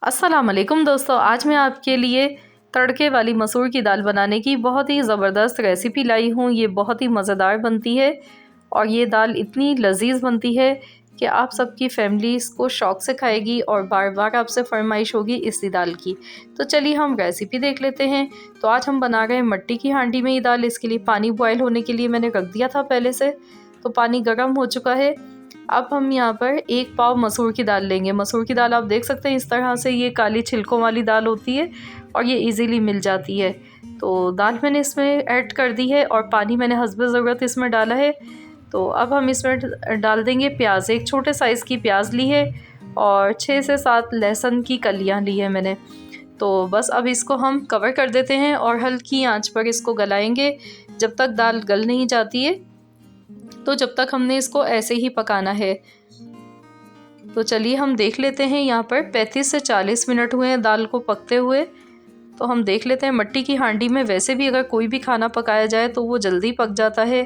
अस्सलाम वालेकुम दोस्तों, आज मैं आपके लिए तड़के वाली मसूर की दाल बनाने की बहुत ही ज़बरदस्त रेसिपी लाई हूँ। ये बहुत ही मज़ेदार बनती है और ये दाल इतनी लज़ीज़ बनती है कि आप सबकी फैमिली इसको शौक़ से खाएगी और बार बार आपसे फरमाइश होगी इसी दाल की। तो चलिए हम रेसिपी देख लेते हैं। तो आज हम बना रहे हैं मट्टी की हांडी में ये दाल। इसके लिए पानी बॉयल होने के लिए मैंने रख दिया था पहले से, तो पानी गर्म हो चुका है। अब हम यहाँ पर 1 पाव मसूर की दाल लेंगे। मसूर की दाल आप देख सकते हैं इस तरह से ये काली छिलकों वाली दाल होती है और ये इजीली मिल जाती है। तो दाल मैंने इसमें ऐड कर दी है और पानी मैंने हस्बे ज़रूरत इसमें डाला है। तो अब हम इसमें डाल देंगे प्याज। एक छोटे साइज़ की प्याज ली है और 6 से 7 लहसुन की कलियाँ ली है मैंने। तो बस अब इसको हम कवर कर देते हैं और हल्की आंच पर इसको गलाएंगे जब तक दाल गल नहीं जाती है। तो जब तक हमने इसको ऐसे ही पकाना है। तो चलिए हम देख लेते हैं, यहाँ पर 35 से 40 मिनट हुए हैं दाल को पकते हुए। तो हम देख लेते हैं। मट्टी की हांडी में वैसे भी अगर कोई भी खाना पकाया जाए तो वो जल्दी पक जाता है,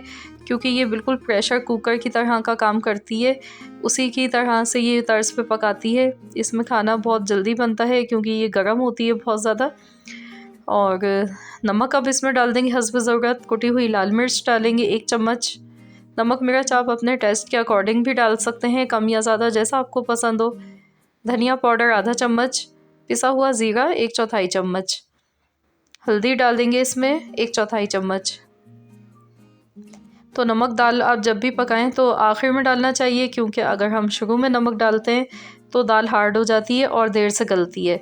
क्योंकि ये बिल्कुल प्रेशर कुकर की तरह का काम करती है। उसी की तरह से ये तर्ज पे पकाती है। इसमें खाना बहुत जल्दी बनता है क्योंकि ये गर्म होती है बहुत ज़्यादा। और नमक अब इसमें डाल देंगे हस्बे ज़रूरत। कुटी हुई लाल मिर्च डालेंगे 1 चम्मच। नमक मिर्च आप अपने टेस्ट के अकॉर्डिंग भी डाल सकते हैं, कम या ज़्यादा जैसा आपको पसंद हो। धनिया पाउडर आधा चम्मच, पिसा हुआ ज़ीरा 1/4 चम्मच, हल्दी डाल देंगे इसमें 1/4 चम्मच। तो नमक दाल आप जब भी पकाएं तो आखिर में डालना चाहिए, क्योंकि अगर हम शुरू में नमक डालते हैं तो दाल हार्ड हो जाती है और देर से गलती है।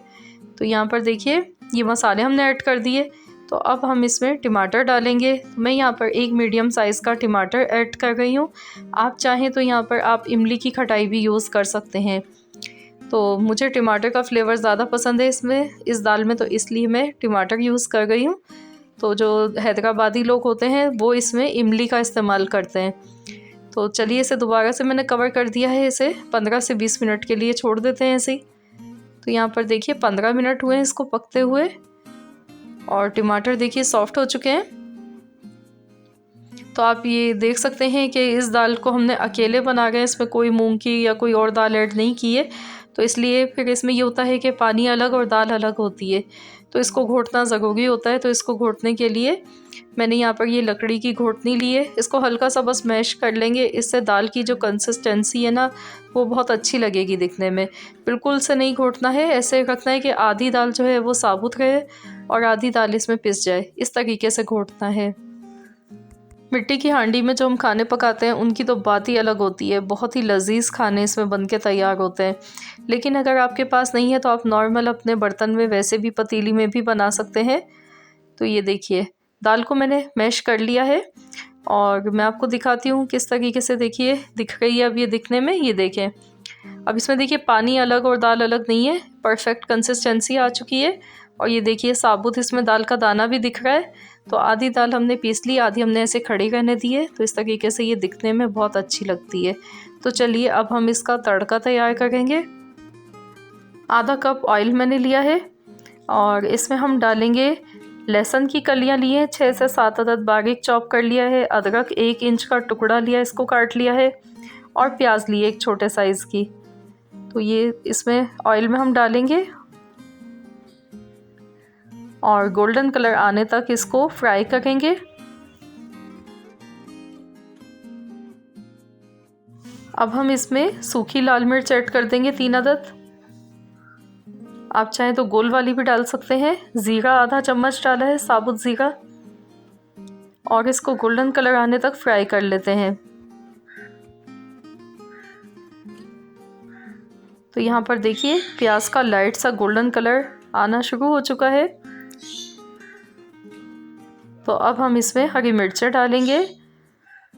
तो यहाँ पर देखिए ये मसाले हमने ऐड कर दिए। तो अब हम इसमें टमाटर डालेंगे। मैं यहाँ पर 1 मीडियम साइज़ का टमाटर ऐड कर रही हूँ। आप चाहें तो यहाँ पर आप इमली की खटाई भी यूज़ कर सकते हैं। तो मुझे टमाटर का फ्लेवर ज़्यादा पसंद है इसमें, इस दाल में, तो इसलिए मैं टमाटर यूज़ कर रही हूँ। तो जो हैदराबादी लोग होते हैं वो इसमें इमली का इस्तेमाल करते हैं। तो चलिए इसे दोबारा से मैंने कवर कर दिया है। इसे 15 से 20 मिनट के लिए छोड़ देते हैं ऐसे ही। तो यहाँ पर देखिए 15 मिनट हुए हैं इसको पकते हुए और टमाटर देखिए सॉफ्ट हो चुके हैं। तो आप ये देख सकते हैं कि इस दाल को हमने अकेले बना रहे हैं, इसमें कोई मूंग की या कोई और दाल ऐड नहीं की है। तो इसलिए फिर इसमें ये होता है कि पानी अलग और दाल अलग होती है, तो इसको घोटना ज़रूरी होता है। तो इसको घोटने के लिए मैंने यहाँ पर ये लकड़ी की घोटनी ली है। इसको हल्का सा बस मैश कर लेंगे, इससे दाल की जो कंसिस्टेंसी है ना वो बहुत अच्छी लगेगी दिखने में। बिल्कुल से नहीं घोटना है, ऐसे रखना है कि आधी दाल जो है वो साबुत रहे और आधी दाल इसमें पिस जाए, इस तरीके से घोटना है। मिट्टी की हांडी में जो हम खाने पकाते हैं उनकी तो बात ही अलग होती है। बहुत ही लजीज खाने इसमें बन के तैयार होते हैं। लेकिन अगर आपके पास नहीं है तो आप नॉर्मल अपने बर्तन में वैसे भी पतीली में भी बना सकते हैं। तो ये देखिए दाल को मैंने मैश कर लिया है और मैं आपको दिखाती हूँ किस तरीके से देखिए दिख रही है अब ये दिखने में। ये देखें अब इसमें देखिए पानी अलग और दाल अलग नहीं है, परफेक्ट कंसिस्टेंसी आ चुकी है। और ये देखिए साबुत इसमें दाल का दाना भी दिख रहा है। तो आधी दाल हमने पीस ली, आधी हमने ऐसे खड़ी रहने दी है। तो इस तरीके से ये दिखने में बहुत अच्छी लगती है। तो चलिए अब हम इसका तड़का तैयार करेंगे। आधा कप ऑयल मैंने लिया है और इसमें हम डालेंगे लहसुन की कलियां ली हैं 6 से 7 अदद, बारीक चॉप कर लिया है। अदरक 1 इंच का टुकड़ा लिया, इसको काट लिया है। और प्याज ली 1 छोटे साइज़ की। तो ये इसमें ऑयल में हम डालेंगे और गोल्डन कलर आने तक इसको फ्राई करेंगे। अब हम इसमें सूखी लाल मिर्च ऐड कर देंगे 3 अदद। आप चाहें तो गोल वाली भी डाल सकते हैं। ज़ीरा आधा चम्मच डाला है, साबुत ज़ीरा, और इसको गोल्डन कलर आने तक फ्राई कर लेते हैं। तो यहाँ पर देखिए प्याज का लाइट सा गोल्डन कलर आना शुरू हो चुका है। तो अब हम इसमें हरी मिर्चें डालेंगे।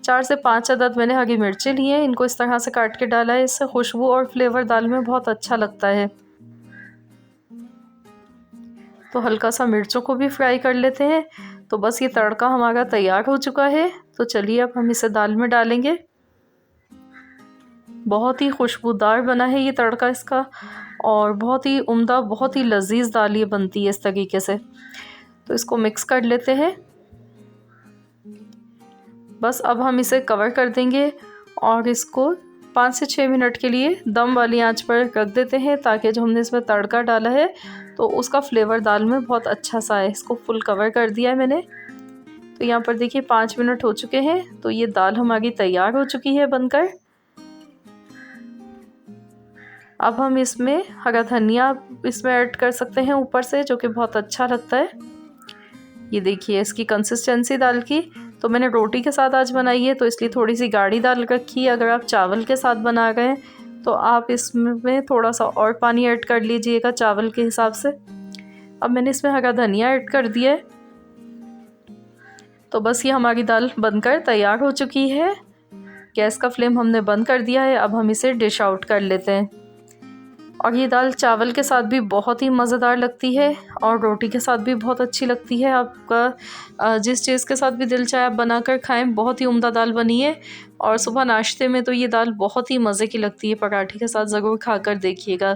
4 से 5 अदद मैंने हरी मिर्चें ली हैं, इनको इस तरह से काट के डाला है। इससे खुशबू और फ्लेवर दाल में बहुत अच्छा लगता है। तो हल्का सा मिर्चों को भी फ्राई कर लेते हैं। तो बस ये तड़का हमारा तैयार हो चुका है। तो चलिए अब हम इसे दाल में डालेंगे। बहुत ही खुशबूदार बना है ये तड़का इसका और बहुत ही उम्दा, बहुत ही लजीज दाल ये बनती है इस तरीके से। तो इसको मिक्स कर लेते हैं। बस अब हम इसे कवर कर देंगे और इसको 5 से 6 मिनट के लिए दम वाली आंच पर रख देते हैं, ताकि जो हमने इसमें तड़का डाला है तो उसका फ्लेवर दाल में बहुत अच्छा सा है। इसको फुल कवर कर दिया है मैंने। तो यहाँ पर देखिए 5 मिनट हो चुके हैं, तो ये दाल हमारी तैयार हो चुकी है बनकर। अब हम इसमें हरा धनिया इसमें ऐड कर सकते हैं ऊपर से, जो कि बहुत अच्छा लगता है। ये देखिए इसकी कंसिस्टेंसी दाल की। तो मैंने रोटी के साथ आज बनाई है, तो इसलिए थोड़ी सी गाढ़ी दाल रखी है। अगर आप चावल के साथ बना रहे हैं तो आप इसमें थोड़ा सा और पानी ऐड कर लीजिएगा चावल के हिसाब से। अब मैंने इसमें हरा धनिया ऐड कर दिया है। तो बस ये हमारी दाल बनकर तैयार हो चुकी है। गैस का फ्लेम हमने बंद कर दिया है। अब हम इसे डिश आउट कर लेते हैं। और ये दाल चावल के साथ भी बहुत ही मज़ेदार लगती है और रोटी के साथ भी बहुत अच्छी लगती है। आपका जिस चीज़ के साथ भी दिल चाहे आप बनाकर खाएं। बहुत ही उम्दा दाल बनी है और सुबह नाश्ते में तो ये दाल बहुत ही मज़े की लगती है। पराठे के साथ ज़रूर खाकर देखिएगा।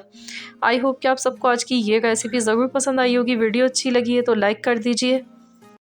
आई होप कि आप सबको आज की ये रेसिपी ज़रूर पसंद आई होगी। वीडियो अच्छी लगी है तो लाइक कर दीजिए।